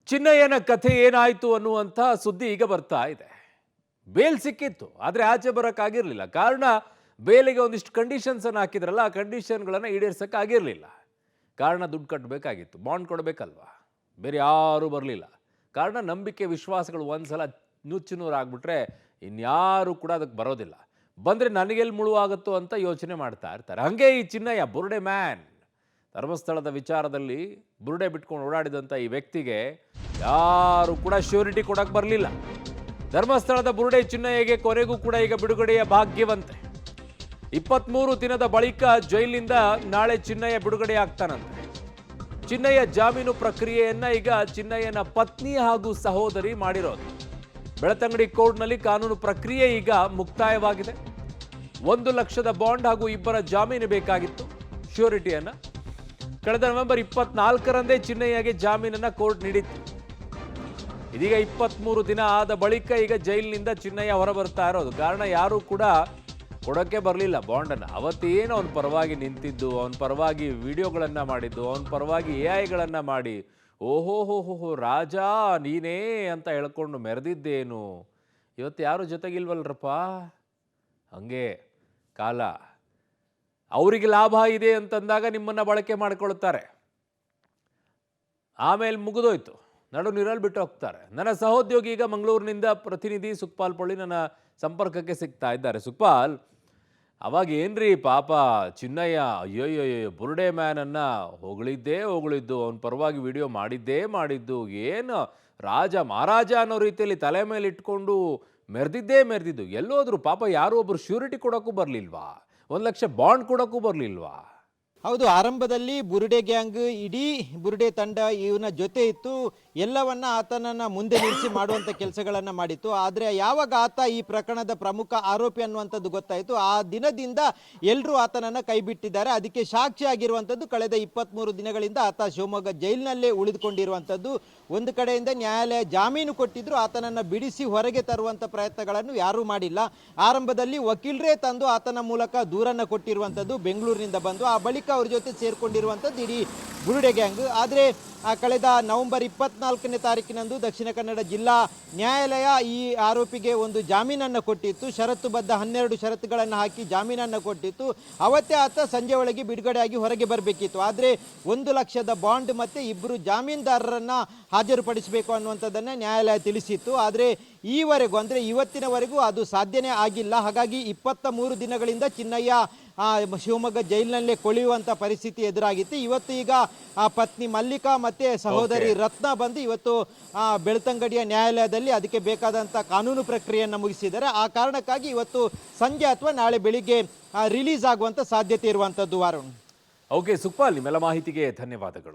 ಚಿನ್ನಯ್ಯನ ಕಥೆ ಏನಾಯಿತು ಅನ್ನುವಂಥ ಸುದ್ದಿ ಈಗ ಬರ್ತಾ ಇದೆ. ಬೇಲ್ ಸಿಕ್ಕಿತ್ತು, ಆದರೆ ಆಚೆ ಬರೋಕ್ಕಾಗಿರಲಿಲ್ಲ. ಕಾರಣ ಬೇಲಿಗೆ ಒಂದಿಷ್ಟು ಕಂಡೀಷನ್ಸ್ ಅನ್ನು ಹಾಕಿದ್ರಲ್ಲ, ಆ ಕಂಡೀಷನ್ಗಳನ್ನು ಈಡೇರ್ಸೋಕ್ಕಾಗಿರಲಿಲ್ಲ. ಕಾರಣ ದುಡ್ಡು ಕಟ್ಟಬೇಕಾಗಿತ್ತು, ಬಾಂಡ್ ಕೊಡಬೇಕಲ್ವಾ. ಬೇರೆ ಯಾರೂ ಬರಲಿಲ್ಲ. ಕಾರಣ ನಂಬಿಕೆ ವಿಶ್ವಾಸಗಳು ಒಂದ್ಸಲ ನುಚ್ಚು ಆಗ್ಬಿಟ್ರೆ ಇನ್ಯಾರೂ ಕೂಡ ಅದಕ್ಕೆ ಬರೋದಿಲ್ಲ. ಬಂದರೆ ನನಗೆಲ್ಲಿ ಮುಳುವಾಗುತ್ತೋ ಅಂತ ಯೋಚನೆ ಮಾಡ್ತಾ ಇರ್ತಾರೆ. ಹಾಗೆ ಈ ಚಿನ್ನಯ್ಯ ಬುರುಡೆ ಮ್ಯಾನ್ ಧರ್ಮಸ್ಥಳದ ವಿಚಾರದಲ್ಲಿ ಬುರುಡೆ ಬಿಟ್ಕೊಂಡು ಓಡಾಡಿದಂಥ ಈ ವ್ಯಕ್ತಿಗೆ ಯಾರು ಕೂಡ ಶ್ಯೂರಿಟಿ ಕೊಡಕ್ಕೆ ಬರಲಿಲ್ಲ. ಧರ್ಮಸ್ಥಳದ ಬುರುಡೆ ಚಿನ್ನಯ್ಯಗೆ ಕೊನೆಗೂ ಕೂಡ ಈಗ ಬಿಡುಗಡೆಯ ಭಾಗ್ಯವಂತೆ. 23 ದಿನದ ಬಳಿಕ ಜೈಲಿನಿಂದ ನಾಳೆ ಚಿನ್ನಯ್ಯ ಬಿಡುಗಡೆ ಆಗ್ತಾನಂತೆ. ಚಿನ್ನಯ್ಯ ಜಾಮೀನು ಪ್ರಕ್ರಿಯೆಯನ್ನ ಈಗ ಚಿನ್ನಯ್ಯನ ಪತ್ನಿ ಹಾಗೂ ಸಹೋದರಿ ಮಾಡಿರೋದು. ಬೆಳ್ತಂಗಡಿ ಕೋರ್ಟ್ನಲ್ಲಿ ಕಾನೂನು ಪ್ರಕ್ರಿಯೆ ಈಗ ಮುಕ್ತಾಯವಾಗಿದೆ. 1 ಲಕ್ಷದ ಬಾಂಡ್ ಹಾಗೂ 2 ಜಾಮೀನು ಬೇಕಾಗಿತ್ತು, ಶ್ಯೂರಿಟಿಯನ್ನ. ಕಳೆದ ನವೆಂಬರ್ 24ರಂದೇ ಚಿನ್ನಯ್ಯಗೆ ಜಾಮೀನನ್ನ ಕೋರ್ಟ್ ನೀಡಿತ್ತು. ಇದೀಗ 23 ದಿನ ಆದ ಬಳಿಕ ಈಗ ಜೈಲಿನಿಂದ ಚಿನ್ನಯ್ಯ ಹೊರ ಬರ್ತಾ ಇರೋದು. ಕಾರಣ ಯಾರೂ ಕೂಡ ಕೊಡೋಕ್ಕೆ ಬರಲಿಲ್ಲ ಬಾಂಡನ್ನು. ಅವತ್ತೇನು ಅವನ ಪರವಾಗಿ ನಿಂತಿದ್ದು, ಅವನ ಪರವಾಗಿ ವಿಡಿಯೋಗಳನ್ನು ಮಾಡಿದ್ದು, ಅವನ ಪರವಾಗಿ AI ಮಾಡಿ ಓಹೋ ರಾಜ ನೀನೇ ಅಂತ ಹೇಳ್ಕೊಂಡು ಮೆರೆದಿದ್ದೇನು. ಇವತ್ತು ಯಾರು ಜೊತೆಗಿಲ್ವಲ್ರಪ್ಪ. ಹಂಗೆ ಕಾಲ. ಅವರಿಗೆ ಲಾಭ ಇದೆ ಅಂತಂದಾಗ ನಿಮ್ಮನ್ನು ಬಳಕೆ ಮಾಡಿಕೊಳ್ತಾರೆ, ಆಮೇಲೆ ಮುಗಿದೋಯ್ತು, ನಡು ನೀರಲ್ಲಿ ಬಿಟ್ಟು ಹೋಗ್ತಾರೆ. ನನ್ನ ಸಹೋದ್ಯೋಗಿ ಈಗ ಮಂಗಳೂರಿನಿಂದ ಪ್ರತಿನಿಧಿ ಸುಖಪಾಲ್ ಪೊಳ್ಳಿ ನನ್ನ ಸಂಪರ್ಕಕ್ಕೆ ಸಿಗ್ತಾ ಇದ್ದಾರೆ. ಸುಖಪಾಲ್, ಅವಾಗ ಏನ್ರಿ ಪಾಪ ಚಿನ್ನಯ್ಯ ಅಯ್ಯೋಯ್ಯೋ ಬುರುಡೆ ಮ್ಯಾನನ್ನು ಹೊಗಳಿದ್ದು, ಅವನ ಪರವಾಗಿ ವಿಡಿಯೋ ಮಾಡಿದ್ದು, ಏನು ರಾಜ ಮಹಾರಾಜ ಅನ್ನೋ ರೀತಿಯಲ್ಲಿ ತಲೆ ಮೇಲೆ ಇಟ್ಕೊಂಡು ಮೆರೆದಿದ್ದು. ಎಲ್ಲೋದ್ರು ಪಾಪ ಯಾರು ಒಬ್ಬರು ಶ್ಯೂರಿಟಿ ಕೊಡೋಕ್ಕೂ ಬರಲಿಲ್ವಾ, 1 ಲಕ್ಷ ಬಾಂಡ್ ಕೊಡೋಕ್ಕೂ ಬರಲಿಲ್ವಾ? ಹೌದು, ಆರಂಭದಲ್ಲಿ ಬುರುಡೆ ಗ್ಯಾಂಗ್ ಇಡೀ ಬುರುಡೆ ತಂಡ ಇವನ ಜೊತೆ ಇತ್ತು. ಎಲ್ಲವನ್ನ ಆತನನ್ನು ಮುಂದೆ ನಿಲ್ಲಿಸಿ ಮಾಡುವಂಥ ಕೆಲಸಗಳನ್ನು ಮಾಡಿತ್ತು. ಆದರೆ ಯಾವಾಗ ಆತ ಈ ಪ್ರಕರಣದ ಪ್ರಮುಖ ಆರೋಪಿ ಅನ್ನುವಂಥದ್ದು ಗೊತ್ತಾಯಿತು, ಆ ದಿನದಿಂದ ಎಲ್ಲರೂ ಆತನನ್ನು ಕೈ ಬಿಟ್ಟಿದ್ದಾರೆ. ಅದಕ್ಕೆ ಸಾಕ್ಷಿ ಆಗಿರುವಂಥದ್ದು ಕಳೆದ 23 ದಿನಗಳಿಂದ ಆತ ಶಿವಮೊಗ್ಗ ಜೈಲಿನಲ್ಲೇ ಉಳಿದುಕೊಂಡಿರುವಂಥದ್ದು. ಒಂದು ಕಡೆಯಿಂದ ನ್ಯಾಯಾಲಯ ಜಾಮೀನು ಕೊಟ್ಟಿದ್ರು, ಆತನನ್ನು ಬಿಡಿಸಿ ಹೊರಗೆ ತರುವಂಥ ಪ್ರಯತ್ನಗಳನ್ನು ಯಾರೂ ಮಾಡಿಲ್ಲ. ಆರಂಭದಲ್ಲಿ ವಕೀಲರೇ ತಂದು ಆತನ ಮೂಲಕ ದೂರನ್ನು ಕೊಟ್ಟಿರುವಂಥದ್ದು ಬೆಂಗಳೂರಿನಿಂದ ಬಂದು. ಆ ಬಳಿಕ ಅವ್ರ ಜೊತೆ ಸೇರ್ಕೊಂಡಿರುವಂಥದ್ದು ಇಡೀ ಬುರುಡೆ ಗ್ಯಾಂಗ್. ಆದರೆ ಕಳೆದ ನವೆಂಬರ್ 24ನೇ ತಾರೀಕಿನಂದು ದಕ್ಷಿಣ ಕನ್ನಡ ಜಿಲ್ಲಾ ನ್ಯಾಯಾಲಯ ಈ ಆರೋಪಿಗೆ ಒಂದು ಜಾಮೀನನ್ನು ಕೊಟ್ಟಿತ್ತು. ಷರತ್ತುಬದ್ಧ 12 ಷರತ್ತುಗಳನ್ನು ಹಾಕಿ ಜಾಮೀನನ್ನು ಕೊಟ್ಟಿತ್ತು. ಅವತ್ತೇ ಆತ ಸಂಜೆ ಒಳಗೆ ಬಿಡುಗಡೆಯಾಗಿ ಹೊರಗೆ ಬರಬೇಕಿತ್ತು. ಆದರೆ 1 ಲಕ್ಷದ ಬಾಂಡ್ ಮತ್ತು 2 ಜಾಮೀನ್ದಾರರನ್ನು ಹಾಜರುಪಡಿಸಬೇಕು ಅನ್ನುವಂಥದ್ದನ್ನು ನ್ಯಾಯಾಲಯ ತಿಳಿಸಿತ್ತು. ಆದರೆ ಈವರೆಗೂ ಅಂದರೆ ಇವತ್ತಿನವರೆಗೂ ಅದು ಸಾಧ್ಯನೇ ಆಗಿಲ್ಲ. ಹಾಗಾಗಿ 23 ದಿನಗಳಿಂದ ಚಿನ್ನಯ್ಯ ಶಿವಮೊಗ್ಗ ಜೈಲಿನಲ್ಲೇ ಕೊಳೆಯುವಂಥ ಪರಿಸ್ಥಿತಿ ಎದುರಾಗಿತ್ತು. ಇವತ್ತು ಈಗ ಪತ್ನಿ ಮಲ್ಲಿಕಾ ಮತ್ತು ಸಹೋದರಿ ರತ್ನ ಬಂದು ಇವತ್ತು ಬೆಳ್ತಂಗಡಿಯ ನ್ಯಾಯಾಲಯದಲ್ಲಿ ಅದಕ್ಕೆ ಬೇಕಾದಂಥ ಕಾನೂನು ಪ್ರಕ್ರಿಯೆಯನ್ನು ಮುಗಿಸಿದ್ದಾರೆ. ಆ ಕಾರಣಕ್ಕಾಗಿ ಇವತ್ತು ಸಂಜೆ ಅಥವಾ ನಾಳೆ ಬೆಳಿಗ್ಗೆ ರಿಲೀಸ್ ಆಗುವಂಥ ಸಾಧ್ಯತೆ ಇರುವಂಥದ್ದು. ವಾರುಣ್. ಓಕೆ ಸುಖಪಾಲ್, ನಿಮ್ಮೆಲ್ಲ ಮಾಹಿತಿಗೆ ಧನ್ಯವಾದಗಳು.